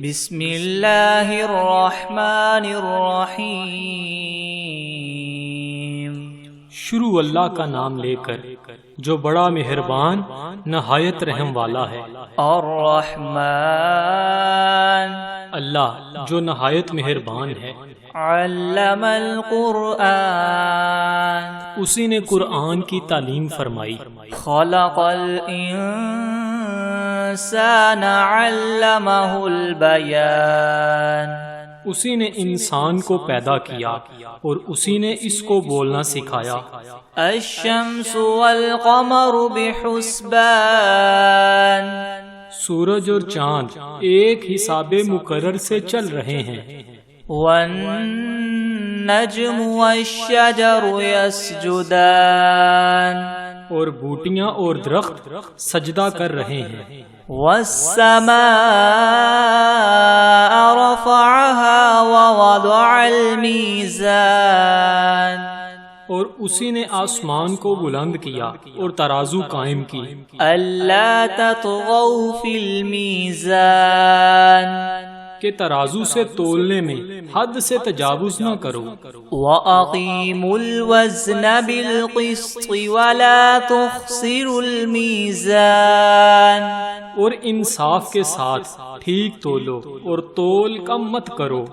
بسم اللہ الرحمن الرحیم۔ شروع اللہ کا نام لے کر جو بڑا مہربان نہایت رحم والا ہے۔ الرحمن، اللہ جو نہایت مہربان ہے۔ علم القرآن، اسی نے قرآن کی تعلیم فرمائی۔ خلق الانسان علمہ البیان، اسی نے انسان کو پیدا کیا اور اسی نے اس کو بولنا سکھایا۔ الشمس والقمر بحسبان، سورج اور چاند ایک حساب مقرر سے چل رہے ہیں۔ والنجم والشجر يسجدان، اور بوٹیاں اور درخت سجدہ کر رہے ہیں۔ والسماء رفعها ووضع الميزان، اور اسی نے آسمان کو بلند کیا اور ترازو قائم کی۔ ألا تطغوا في الميزان، کہ ترازو سے تولنے میں حد سے تجاوز نہ کرو۔ وَأَقِيمُوا الْوَزْنَ بِالْقِسْطِ وَلَا تُخْسِرُوا الْمِيزَانَ، اور انصاف کے ساتھ ٹھیک تولو اور تول کم مت کرو۔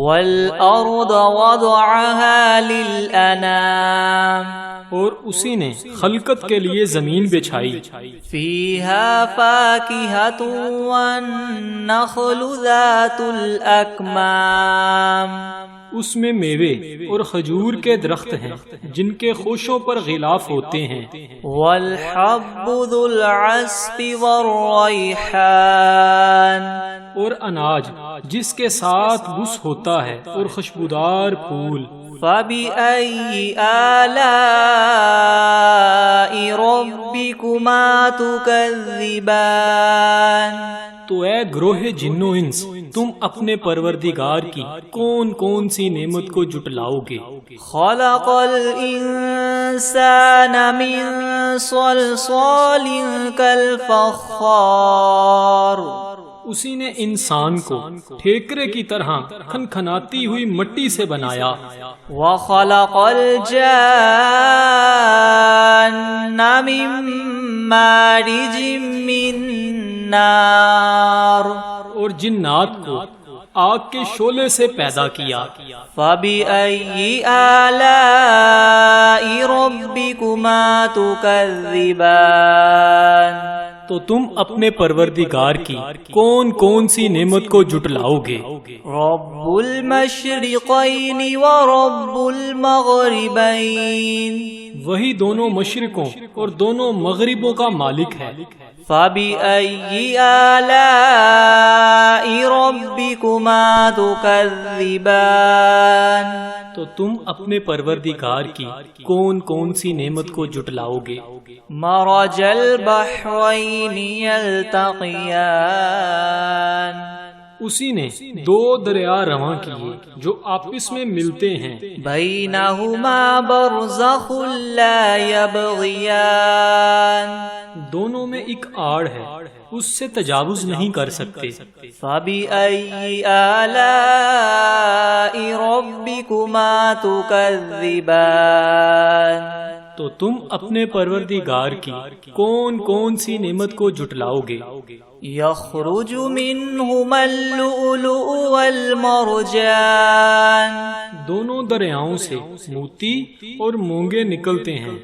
وَالْأَرْضَ وَضَعَهَا لِلْأَنَامِ، اور اسی نے خلقت کے لیے زمین بچھائی۔ فِيهَا فَاكِهَةٌ وَالنَّخْلُ ذَاتُ الْأَكْمَامِ، اس میں میوے اور کھجور کے درخت ہیں جن کے خوشوں پر غلاف ہوتے ہیں۔ وَالْحَبُّ ذُو الْعَصْفِ وَالرَّيْحَانِ، اور اناج جس کے ساتھ بس ہوتا ہے اور خوشبودار پھول۔ فَبِأَيِّ آلَاءِ رَبِّكُمَا تُكَذِّبَانِ، تو اے گروہ جن و انس، تم اپنے پروردگار کی کون کون سی نعمت کو جٹلاؤ گے؟ خَلَقَ الْإِنسَانَ مِنْ صَلْصَالٍ كَالْفَخَّارِ، اسی نے انسان کو ٹھیکرے کی طرح کھنکھناتی ہوئی مٹی سے بنایا۔ وَخَلَقَ الْجَانَّ مِن مَّارِجٍ مِّن نَّارٍ، اور جنات کو آگ کے شعلے سے پیدا کیا۔ فَبِأَيِّ آلَاءِ رَبِّكُمَا تُكَذِّبَانِ، تو تم اپنے پروردگار کی کون کون سی نعمت کو جٹلاؤ گے؟ رب المشرقین ورب المغربین، وہی دونوں مشرقوں اور دونوں مغربوں کا مالک ہے۔ فَبِأَيِّ آلَاءِ رَبِّكُمَا تُكَذِّبَانِ، تو تم اپنے پروردگار کی کون کون سی نعمت کو جٹلاؤ گے؟ مرج البحرین یلتقیان، اسی نے دو دریا رواں کیے جو آپس میں ملتے ہیں۔ بینہما برزخ لا یبغیان، دونوں میں ایک آڑ ہے، اس سے تجاوز نہیں کر سکتے۔ فَبِأَيِّ آلَاءِ رَبِّكُمَا تُكَذِّبَانِ، تو تم اپنے پروردگار کی کون کون سی نعمت کو جٹلاؤ گے؟ یخرج منہما اللؤلؤ والمرجان، دونوں دریاؤں سے موتی اور مونگے نکلتے ہیں۔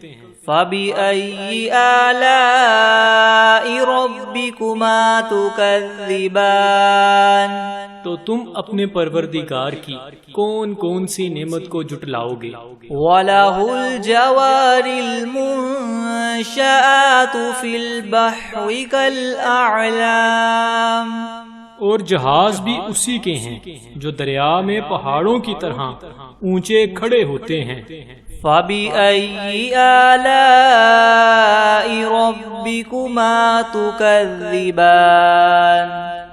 فَبِأَيِّ آلَاءِ رَبِّكُمَا تُكَذِّبَانِ، تو تم اپنے پروردگار کی کون کون سی نعمت کو جٹلاؤ گے؟ وَلَهُ الْجَوَارِ الْمُنشَآتُ فِي الْبَحْرِ كَالْأَعْلَامِ، اور جہاز بھی اسی کے ہیں جو دریا میں پہاڑوں کی طرح اونچے کھڑے ہوتے ہیں۔ فَبِأَيِّ آلَاءِ رَبِّكُمَا تُكَذِّبَانِ،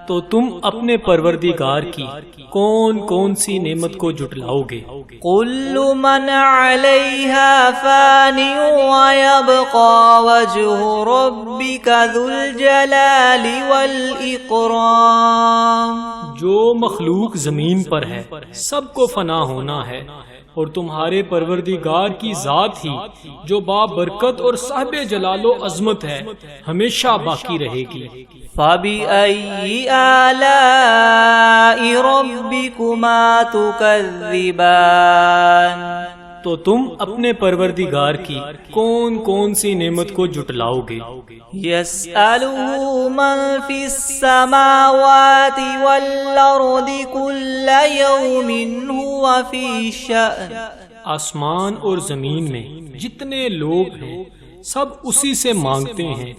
تو تم اپنے پروردگار کی کون کون سی نعمت کو جٹلاؤ گے؟ كل من عليها فان ويبقى وجه ربك ذو الجلال والإكرام، جو مخلوق زمین پر ہے سب کو فنا ہونا ہے، اور تمہارے پروردگار کی ذات ہی جو بابرکت اور صاحب جلال و عظمت ہے ہمیشہ باقی رہے گی۔ فَبِأَيِّ آلَاءِ رَبِّكُمَا تُكَذِّبَانِ، تو تم اپنے پروردگار کی کون کون سی نعمت کو جھٹلاؤ گے؟ يَسْأَلُهُ مَن فِي السَّمَاوَاتِ وَالْأَرْضِ كُلَّ يَوْمٍ هُوَ فِي شَأْنٍ، آسمان اور زمین میں جتنے لوگ ہیں سب اسی سے مانگتے ہیں،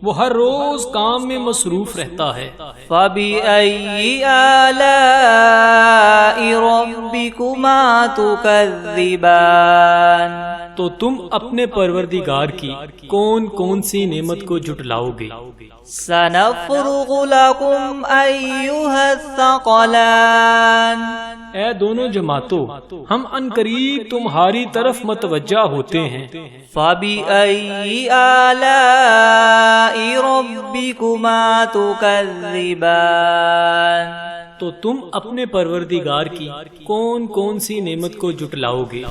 وہ ہر روز کام میں مصروف رہتا ہے۔ فَبِأَيِّ آلَاءِ رَبِّكُمَا تُكَذِّبَانِ، تو تم اپنے پروردگار کی کون کون سی نعمت کو جھٹلاؤ گے؟ سَنَفْرُغُ لَكُمْ أَيُّهَ الثَّقَلَانِ، اے دونوں جماعتوں، ہم عنقریب تمہاری طرف متوجہ ہوتے ہیں۔ فَبِأَيِّ آلَاءِ رَبِّكُمَا تُكَذِّبَانِ، تو تم اپنے پروردگار کی کون کون سی نعمت کو جھٹلاؤ گے؟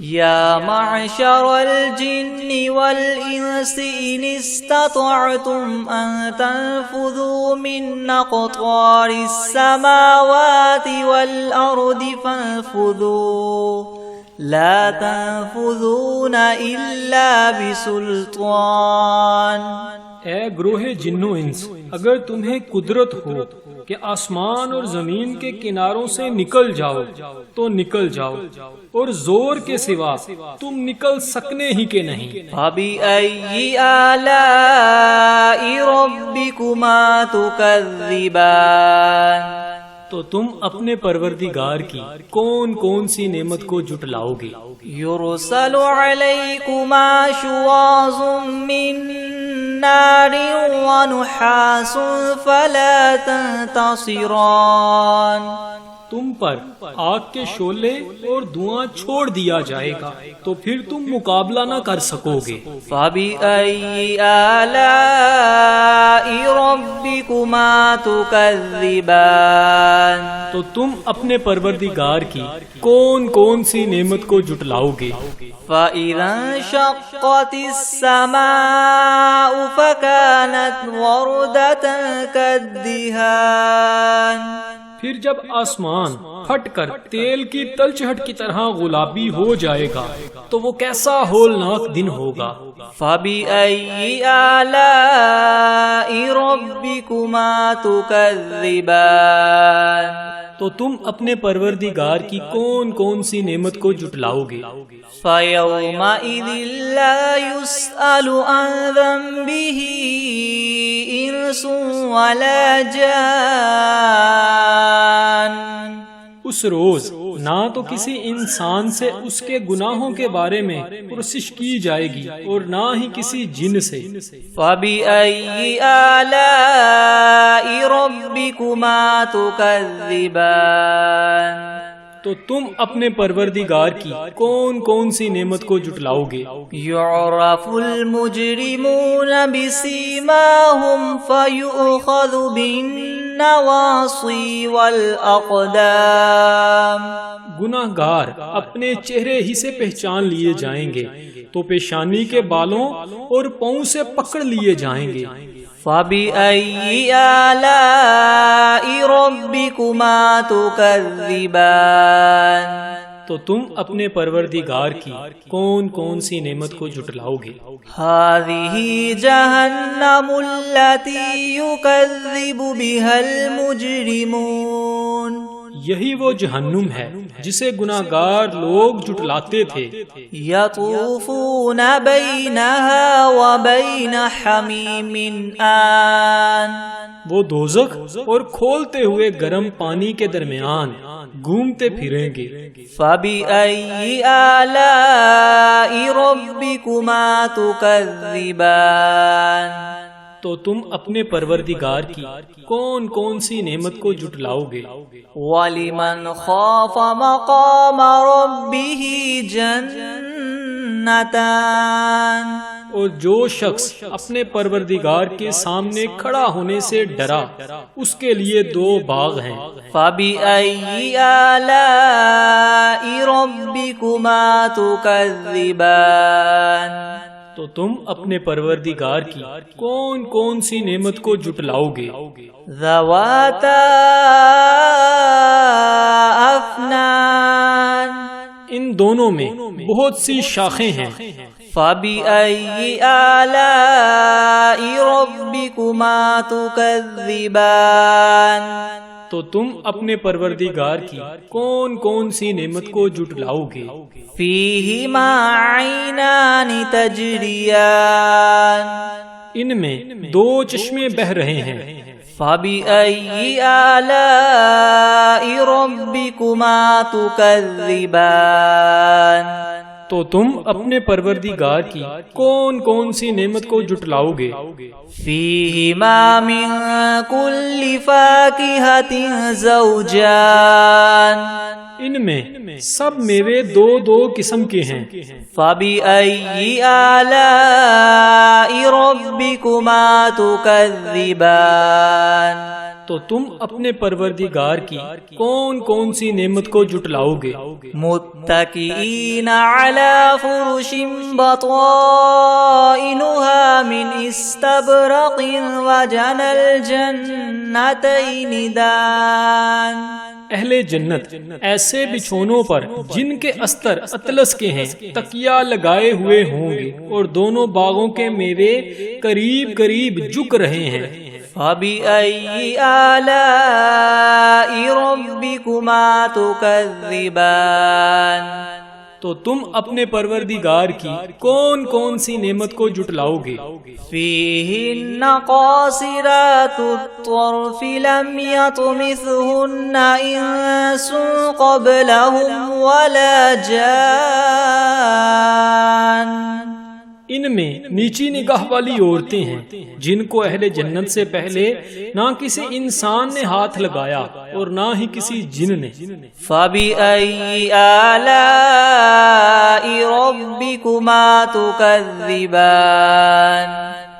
یا معشر الجن والانس ان استطعتم ان تنفذوا من اقطار السماوات والارض فانفذوا لا تنفذون الا بسلطان۔ اے گروہ جن و انس، اگر تمہیں قدرت ہو کہ آسمان اور زمین کے کناروں سے نکل جاؤ تو نکل جاؤ، اور زور کے سوا تم نکل سکنے ہی کے نہیں۔ فَبِأَيِّ آلَاءِ رَبِّكُمَا تُكَذِّبَانِ، تو تم اپنے پروردگار کی کون کون سی نعمت کو جھٹلاؤ گے؟ يُرْسَلُ عَلَيْكُمَا شُوَاظٌ مِّن نَّارٍ وَنُحَاسٌ فَلَا تَنتَصِرَانِ، تم پر آگ کے شعلے اور دھواں چھوڑ دیا جائے گا تو پھر تم مقابلہ نہ کر سکو گے۔ فَبِأَيِّ آلَاءِ رَبِّكُمَا تُكَذِّبَانِ، تو تم اپنے پروردگار کی کون کون سی نعمت کو جھٹلاؤ گے؟ فَإِذَا انشَقَّتِ السَّمَاءُ فَكَانَتْ وَرْدَةً كَالدِّهَانِ، پھر جب آسمان پھٹ کر تیل کی تلچھٹ کی طرح گلابی ہو جائے گا تو وہ کیسا ہولناک دن ہوگا۔ فَبِأَيِّ آلَاءِ رَبِّكُمَا تُكَذِّبَانِ، تو تم اپنے پروردگار کی کون کون سی نعمت کو جھٹلاؤ گے؟ فَيَوْمَئِذٍ لَا يُسْأَلُ عَنْ ذَنبِهِ إِنسٌ وَلَا جَانٌ، اس روز نہ تو کسی انسان سے اس کے گناہوں کے بارے میں پرسش کی جائے گی اور نہ ہی کسی جن سے۔ فَبِأَيِّ آلَاءِ رَبِّكُمَا تُكَذِّبَانِ، تو تم اپنے پروردگار کی کون کون سی نعمت کو جھٹلاؤ گے؟ يُعْرَفُ الْمُجْرِمُونَ بِسِيمَاهُمْ فَيُؤْخَذُ بِالنَّوَاصِي وَالْأَقْدَامِ، گناہگار اپنے چہرے ہی سے پہچان لیے جائیں گے تو پیشانی کے بالوں اور پاؤں سے پکڑ لیے جائیں گے۔ فَبِأَيِّ آلَاءِ رَبِّكُمَا تُكَذِّبَانِ، تو تم اپنے پروردگار کی کون کون سی نعمت کو جھٹلاؤ گے؟ هَذِهِ جَهَنَّمُ الَّتِي يُكَذِّبُ بِهَا الْمُجْرِمُونَ، یہی وہ جہنم ہے جسے گناہگار لوگ جھٹلاتے تھے۔ يَطُوفُونَ بَيْنَهَا وَبَيْنَ حَمِيمٍ آن، وہ دوزخ اور کھولتے ہوئے گرم پانی کے درمیان گھومتے پھریں گے۔ فَبِأَيِّ آلَاءِ رَبِّكُمَا تُكَذِّبَانِ، تو تم اپنے پروردگار کی کون کون سی نعمت کو جھٹلاؤ گے؟ وَلِمَنْ خَافَ مَقَامَ رَبِّهِ جَنَّتَانِ، اور جو شخص اپنے پروردگار کے سامنے کھڑا ہونے سے ڈرا اس کے لیے 2 باغ ہیں۔ فَبِأَيِّ آلَاءِ رَبِّكُمَا تُكَذِّبَانِ تو تم اپنے پروردگار کی کون کون سی نعمت کو جھٹلاؤ گے؟ ذَوَاتَا أَفْنَانٍ ان دونوں میں بہت سی شاخیں ہیں۔ فَبِأَيِّ آلَاءِ رَبِّكُمَا تُكَذِّبَانِ تو تم اپنے پروردگار کی کون کون سی نعمت کو جھٹلاؤ گے؟ فِيهِمَا عَيْنَانِ تَجْرِيَانِ ان میں 2 چشمے بہہ رہے ہیں۔ فَبِأَيِّ آلَاءِ رَبِّكُمَا تُكَذِّبَانِ تو تم اپنے پروردگار کی کون کون سی نعمت کو جھٹلاؤ گے؟ فِيهِمَا مِن كُلِّ فَاكِهَةٍ زَوْجَانِ ان میں سب میوے 2 قسم کے ہیں۔ فَبِأَيِّ آلَاءِ رَبِّكُمَا تُكَذِّبَانِ تو تم اپنے پروردگار کی کون کون سی نعمت کو جھٹلاؤ گے؟ متكئين على فرش بطائنها من استبرق وجنى الجنتين دان اہل جنت ایسے بچھونوں پر جن کے استر اطلس کے ہیں تکیہ لگائے ہوئے ہوں گے اور دونوں باغوں کے میوے قریب قریب جھک رہے ہیں۔ فَبِأَيِّ آلَاءِ رَبِّكُمَا تُكَذِّبَانِ تو تم اپنے پروردگار کی کون کون سی نعمت کو جھٹلاؤ گے؟ فِيهِنَّ قَاصِرَاتُ الطَّرْفِ لَمْ يَطْمِثْهُنَّ إِنسٌ قَبْلَهُمْ وَلَا جَانٌّ ان میں نیچی نگاہ والی عورتیں ہیں جن کو اہل جنت سے پہلے نہ کسی انسان نے ہاتھ لگایا اور نہ ہی کسی جن نے۔ فَبِأَيِّ آلَاءِ رَبِّكُمَا تُكَذِّبَانِ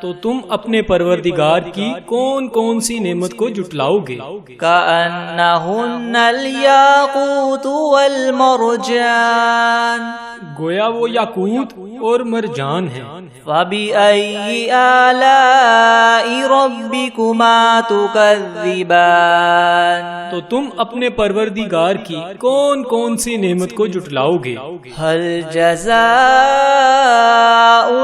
تو تم اپنے پروردگار کی کون کون سی نعمت کو جھٹلاؤ گے؟ كَأَنَّهُنَّ الْيَاقُوتُ وَالْمَرْجَانُ گویا وہ یاقوت اور مرجان ہیں۔ فَبِأَيِّ آلَاءِ رَبِّكُمَا تُكَذِّبَانِ تو تم اپنے پروردگار کی کون کون سی نعمت کو جھٹلاؤ گے؟ هَلْ جَزَاءُ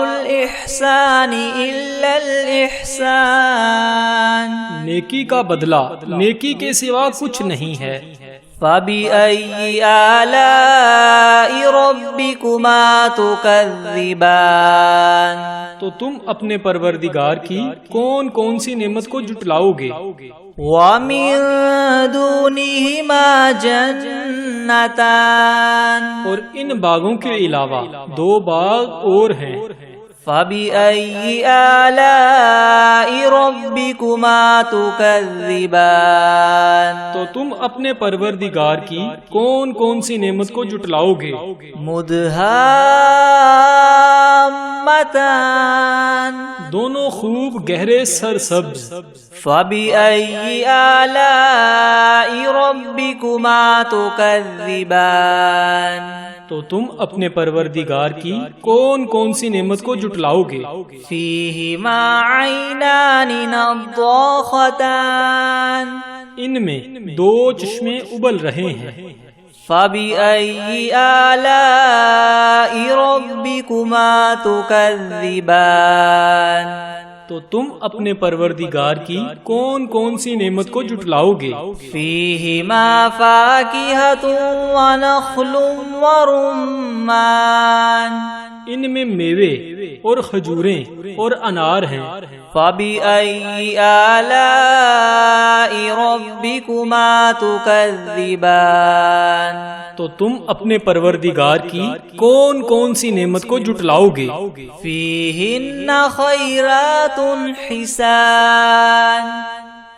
الْإِحْسَانِ إِلَّا الْإِحْسَانُ نیکی کا بدلہ نیکی کے سوا کچھ نہیں ہے۔ فَبِأَيِّ آلَاءِ رَبِّكُمَا تُكَذِّبَانِ تو تم اپنے پروردگار کی کون کون سی نعمت کو جھٹلاؤ گے؟ وَمِن دُونِهِمَا جَنَّتَانِ اور ان باغوں کے علاوہ 2 باغ اور ہیں۔ فَبِأَيِّ آلَاءِ رَبِّكُمَا تُكَذِّبَانِ تو تم اپنے پروردگار کی کون کون سی نعمت کو جھٹلاؤ گے؟ مُدْهَامَّتَانِ دونوں خوب گہرے سرسبز۔ فَبِأَيِّ آلَاءِ رَبِّكُمَا تُكَذِّبَانِ تو تم اپنے پروردگار کی کون کون سی نعمت کو جھٹلاؤ گے؟ فِيهِمَا عَيْنَانِ نَضَّاخَتَانِ ان میں 2 چشمے ابل رہے ہیں۔ فَبِأَيِّ آلَاءِ رَبِّكُمَا تُكَذِّبَانِ تو تم اپنے پروردگار کی کون کون سی نعمت کو جھٹلاؤ گے؟ فِيهِمَا فَاكِهَةٌ وَنَخْلٌ وَرُمَّانٌ ان میں میوے اور کھجوریں اور انار ہیں۔ فَبِأَيِّ آلَاءِ رَبِّكُمَا تُكَذِّبَانِ تو تم اپنے پروردگار کی کون کون سی نعمت کو جھٹلاؤ گے؟ فِيهِنَّ خَيْرَاتٌ حِسَانٌ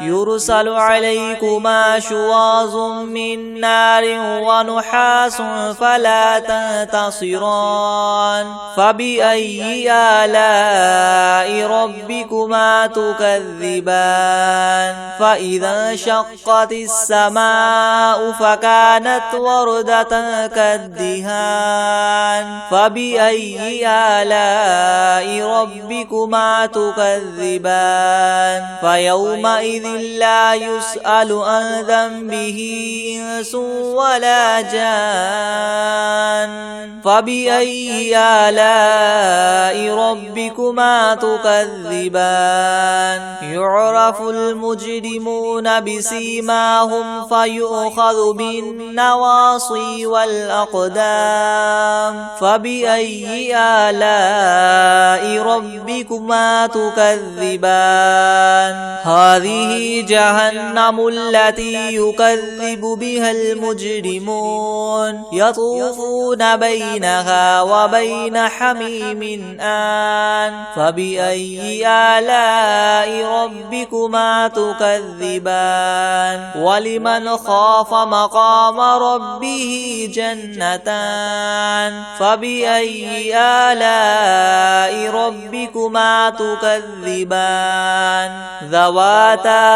يرسل عليكما شواظ من نار ونحاس فلا تنتصران فبأي آلاء ربكما تكذبان فإذا انشقت السماء فكانت وردة كالدهان فبأي آلاء ربكما تكذبان فيومئذ لا يسأل عن ذنبه إنس ولا جان فبأي آلاء ربكما تكذبان يعرف المجرمون بسيماهم فيؤخذ بالنواصي والأقدام فبأي آلاء ربكما تكذبان هذه جهنم التي يكذب بها المجرمون يطوفون بينها وبين حميم آن فبأي آلاء ربكما تكذبان ولمن خاف مقام ربه جنتان فبأي آلاء ربكما تكذبان ذواتا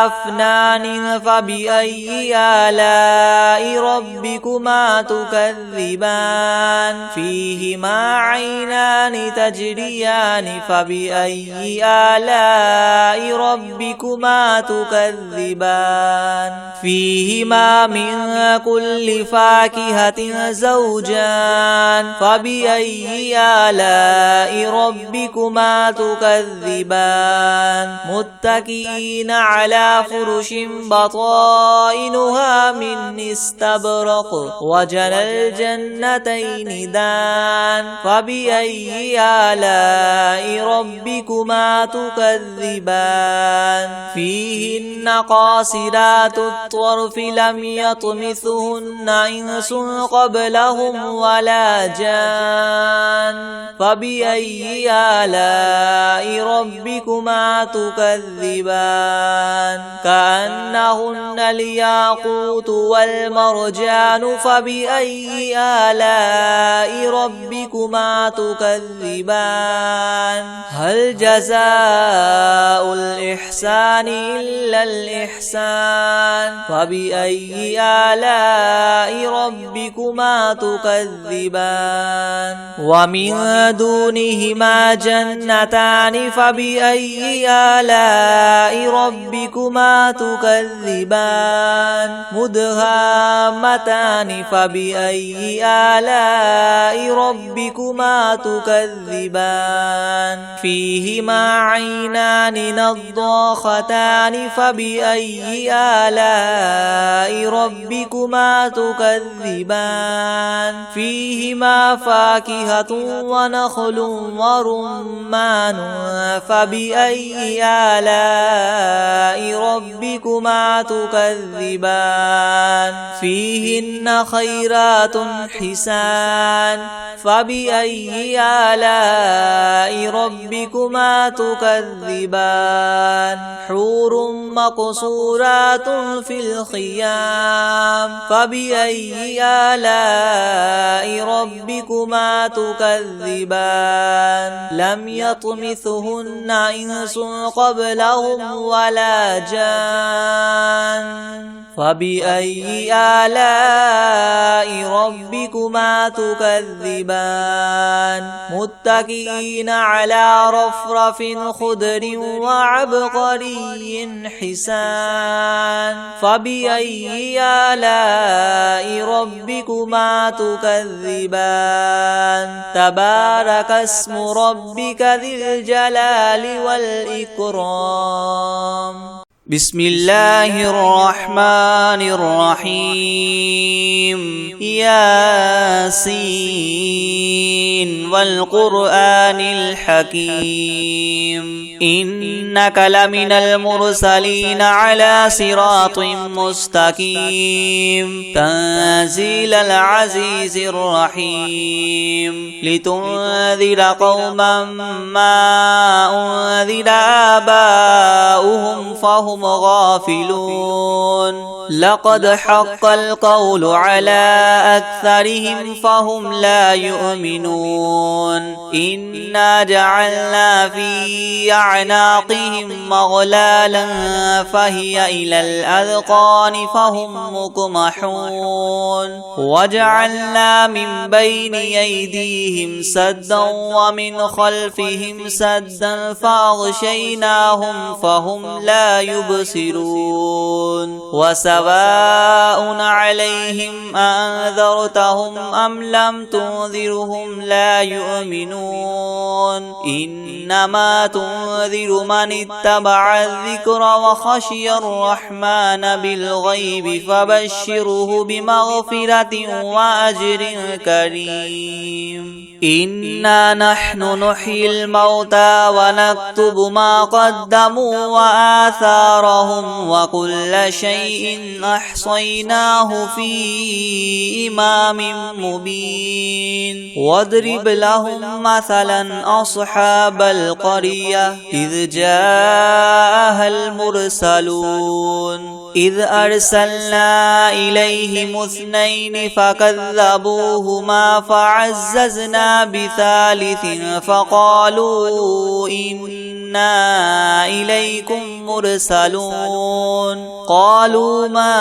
أفنان فبأي آلاء ربكما تكذبان فيهما عينان تجريان فبأي آلاء ربكما تكذبان فيهما من كل فاكهة زوجان فبأي آلاء ربكما تكذبان متكئين على فرش بطائنها من استبرق وجنى الجنتين دان فبأي آلاء ربكما تكذبان فيهن قاصرات الطرف لم يطمثهن إنس قبلهم ولا جان فبأي آلاء ربكما تكذبان كأنهن الياقوت والمرجان فبأي آلاء ربكما تكذبان هل جزاء الإحسان إلا الإحسان فبأي آلاء ربكما تكذبان ومن دونهما جنتان فبأي آلاء ربكما تكذبان مدهامتان فبأي آلاء ربكما تكذبان فيهما عينان نضاختان فبأي آلاء ربكما تكذبان فيهما فاكهة ونخل ورمان فبأي آلاء ربكما تكذبان فيهن خيرات حسان فبأي آلاء ربكما تكذبان حور مقصورات في الخيام فبأي آلاء ربكما تكذبان لم يطمثهن إنس قبلهم ولا جان فبأي آلاء ربكما تكذبان متكئين على رفرف خضر وعبقري حسان فبأي آلاء ربكما تكذبان تبارك اسم ربك ذي الجلال والإكرام بسم الله الرحمن الرحيم ياسين والقرآن الحكيم إنك لمن المرسلين على صراط مستقيم تنزيل العزيز الرحيم لتنذر قوما ما أنذر آباؤهم فهم غافلون لقد حق القول على أكثرهم فهم لا يؤمنون إنا جعلنا في أعناقهم مغلالا فهي إلى الأذقان فهم مقمحون وجعلنا من بين أيديهم سدا ومن خلفهم سدا فأغشيناهم فهم لا يبصرون وسواء عليهم أنذرتهم أم لم تنذرهم لا يؤمنون إنما تنذر من اتبع الذكر وخشي الرحمن بالغيب فبشره بمغفرة وأجر كريم إنا نحن نحيي الموتى ونكتب ما قدموا وآثارهم وكل شيء أحصيناه في إمام مبين واضرب لهم مثلا أصحاب القرية إذ جاءها المرسلون إذ أرسلنا إليهم اثنين فكذبوهما فعززنا بثالث فقالوا إنا إليكم مرسلون قالوا ما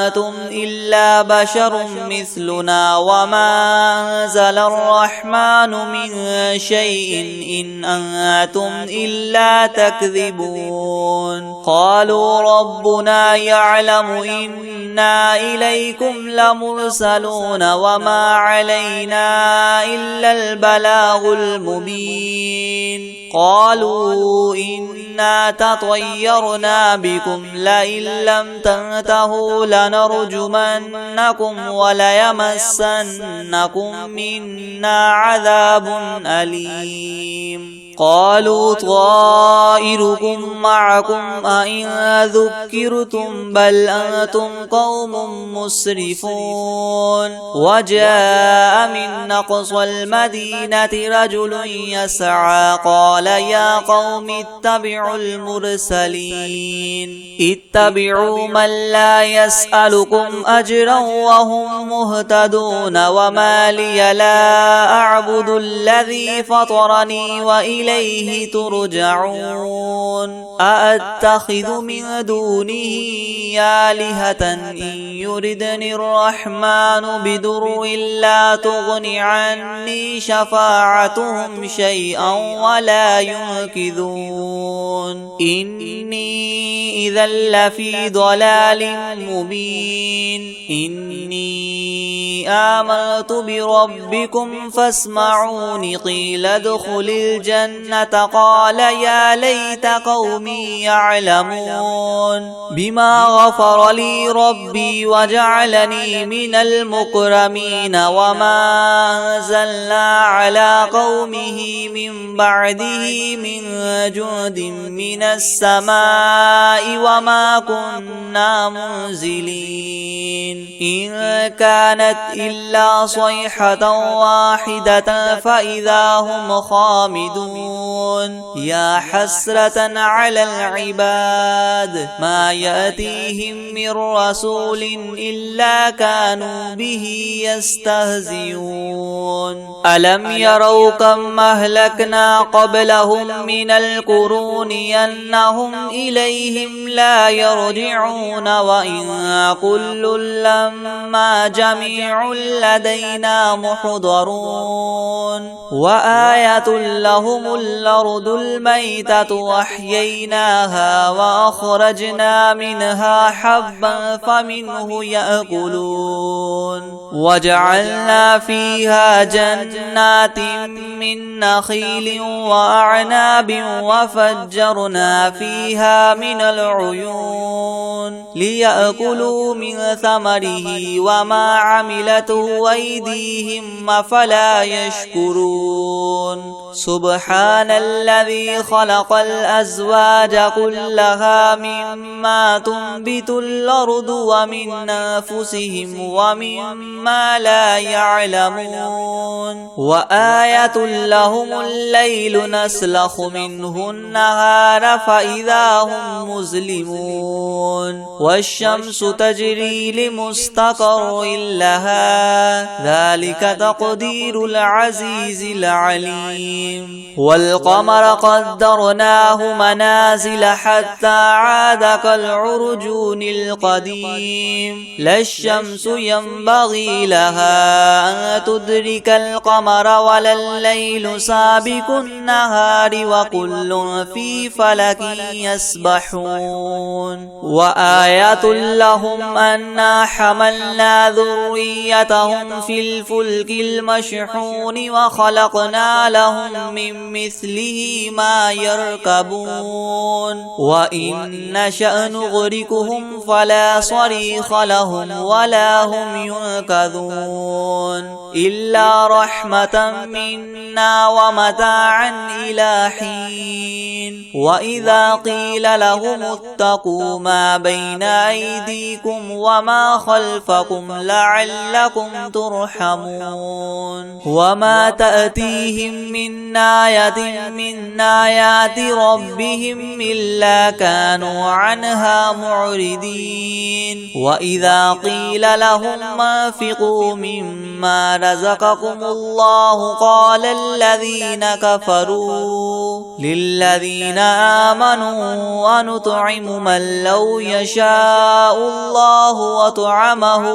أنتم إلا بشر مثلنا وما أنزل الرحمن من شيء إن أنتم إلا تكذبون قالوا ربنا يعلم إنا إليكم لمرسلون وما علينا إلا البلاغ المبين قالوا إنا تطيرنا بكم لئن لم تنتهوا لنرجمنكم وليمسنكم منا عذاب أليم قالوا طائركم معكم أئن ذكرتم بل أنتم قوم مسرفون وجاء من أقصى المدينة رجل يسعى قال يا قوم اتبعوا المرسلين اتبعوا من لا يسألكم أجرا وهم مهتدون وما لي لا أعبد الذي فطرني وإليه ترجعون أأتخذ من دونه آلهة إن يردني الرحمن بدر لا تغن عني شفاعتهم شيئا ولا ينقذون إني إذا لفي ضلال مبين إني آمنت بربكم فاسمعون قيل ادخل الجنة قال يا ليت قومي يعلمون بما غفر لي ربي وجعلني من المكرمين وما أنزلنا على قومه من بعده من جند من السماء وما كنا منزلين إن كانت إلا صيحة واحدة فإذا هم خامدون يا حسرة على العباد ما يأتيهم من رسول إلا كانوا به يستهزئون ألم يروا كم أهلكنا قبلهم من القرون أنهم إليهم لا يرجعون وإن كل لما جميع لدينا محضرون وآية لهم لهم الأرض الميتة وأحييناها وأخرجنا منها حبا فمنه يأكلون وجعلنا فيها جنات من نخيل وأعناب وفجرنا فيها من العيون ليأكلوا من ثمره وما عملته أيديهم أفلا يشكرون سبحان الذي خلق الأزواج كلها مما تنبت الأرض ومن أنفسهم ومما لا يعلمون وآية لهم الليل نسلخ منه النهار فإذا هم مظلمون والشمس تجري لمستقر لها ذلك تقدير العزيز العليم والقمر قدرناه منازل حتى عاد كالعرجون القديم لا الشمس ينبغي لها أن تدرك القمر ولا الليل سابق النهار وكل في فلك يسبحون وآية لهم أنا حملنا ذريتهم في الفلك المشحون وخلقنا لهم من مثله ما يركبون وإن نشأ نغرقهم فلا صريخ لهم ولا هم ينقذون إلا رحمة منا ومتاعا إلى حين وإذا قيل لهم اتقوا ما بين أيديكم وما خلفكم لعلكم ترحمون وما تأتيهم من آية من آيات ربهم إلا كانوا عنها معرضين وإذا قيل لهم أنفقوا مما رزقكم الله قال الذين كفروا للذين آمنوا ونطعم من لو يشاء الله وطعمه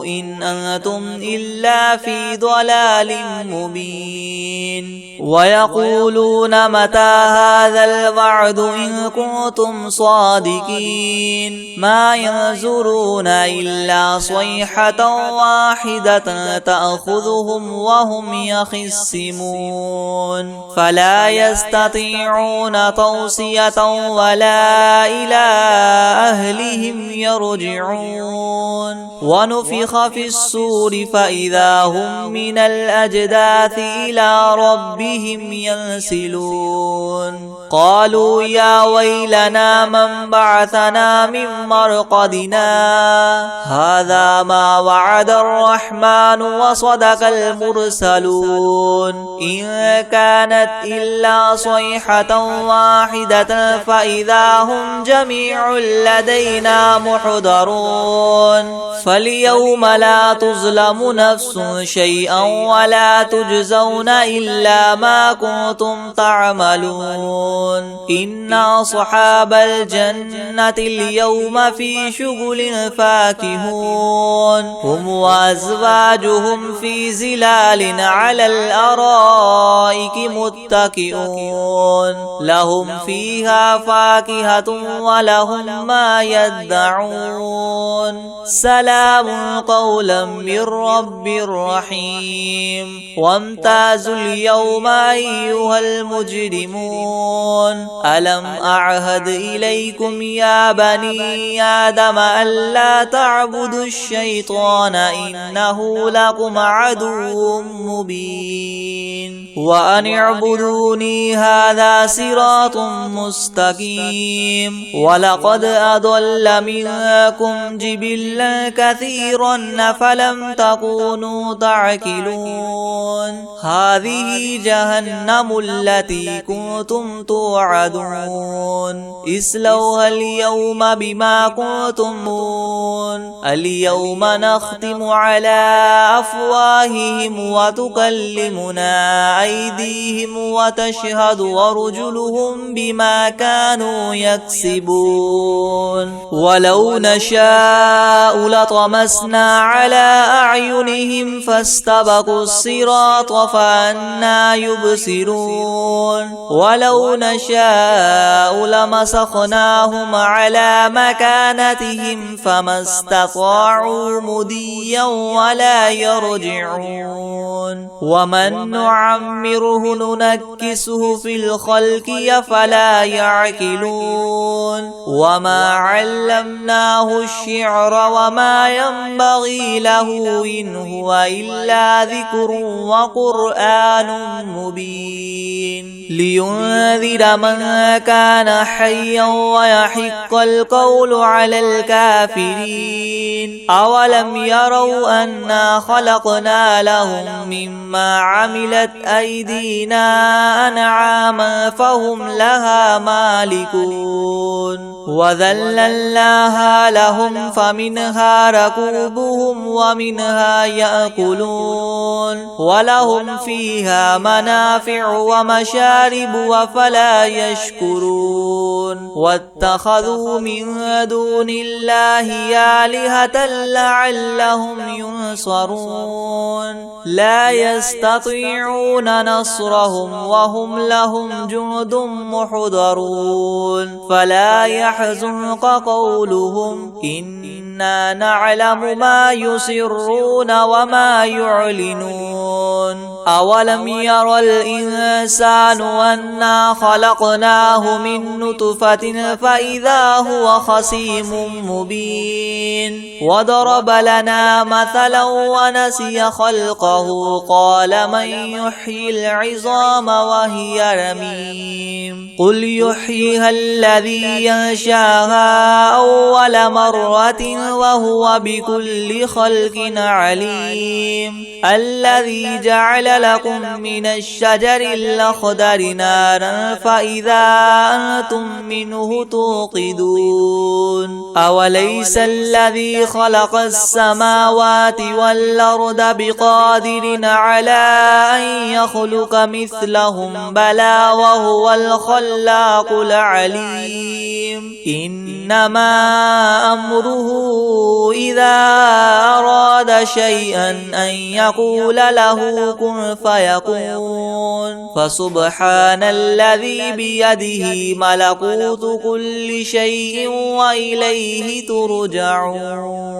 إن أنتم إلا في ضلال مبين ويقولون متى هذا الوعد إن كنتم صادقين ما ينظرون إلا صيحة واحدة تأخذهم وهم يخصمون فلا يستطيعون توصية ولا إلى أهلهم يرجعون ونفخ في الصور فإذا هم من الأجداث إلى ربهم ينسلون قالوا يا ويلنا من بعثنا من مرقدنا هذا ما وعد الرحمن وصدق المرسلون إن كانت إلا صيحة واحدة فإذا هم جميع لدينا محضرون فاليوم لا تظلم نفس شيئا ولا تجزون إلا ما كنتم تعملون إن أصحاب الجنة اليوم في شغل فاكهون هم وأزواجهم في زلال على الأرائك متكئون لهم فيها فاكهة ولهم ما يدعون سلام قولا من رب رحيم وامتازوا اليوم أيها المجرمون ألم أعهد إليكم يا بني آدم ألا تعبدوا الشيطان إنه لكم عدو مبين وأن اعبدوني هذا صراط مستقيم ولقد أضل منكم جبلا كثيرا فلم تكونوا تعقلون هذه جهنم التي كنتم توعدون اصلوها اليوم بما كنتم اليوم نختم على أفواههم بأفواههم وتكلمنا أيديهم وتشهد أرجلهم بما كانوا يكسبون ولو نشاء لطمسنا على أعينهم فاستبقوا الصراط فأنى يبصرون ولو نشاء لمسخناهم على مكانتهم فما استطاعوا مديا ولا يرجعون ومن نعمره ننكسه في الخلق أفلا يعقلون وما علمناه الشعر وما ينبغي له إن هو إلا ذكر وقرآن مبين لينذر من كان حيا ويحق القول على الكافرين أولم يروا أنا خلقنا لهم مما عملت أيدينا أنعاما فهم لها مالكون وذللناها لهم فمنها ركوبهم ومنها يأكلون ولهم فيها منافع ومشارب وفلا يشكرون واتخذوا من دون الله آلهة لعلهم ينصرون لا يستطيعون نصرهم وهم لهم جند محضرون فلا يحزنك قولهم إنا نعلم ما يسرون وما يعلنون أولم ير الإنسان أنا خلقناه من نطفة فإذا هو خصيم مبين وضرب لنا مثلا ونسي خلقه قال من يحيي العظام وهي رميم قل يحييها الذي ينشاها أول مرة وهو بكل خلق عليم الذي جعل لكم من الشجر الأخضر نارا فإذا أنتم منه توقدون أوليس الذي خلق السماوات والأرض بقادر على أن يخلق مثلهم بلى وهو الخلاق العليم إنما أمره إذا أراد شيئا أن يقول له كن فيكون فسبحان الذي بيده ملكوت كل شيء وإليه ترجعون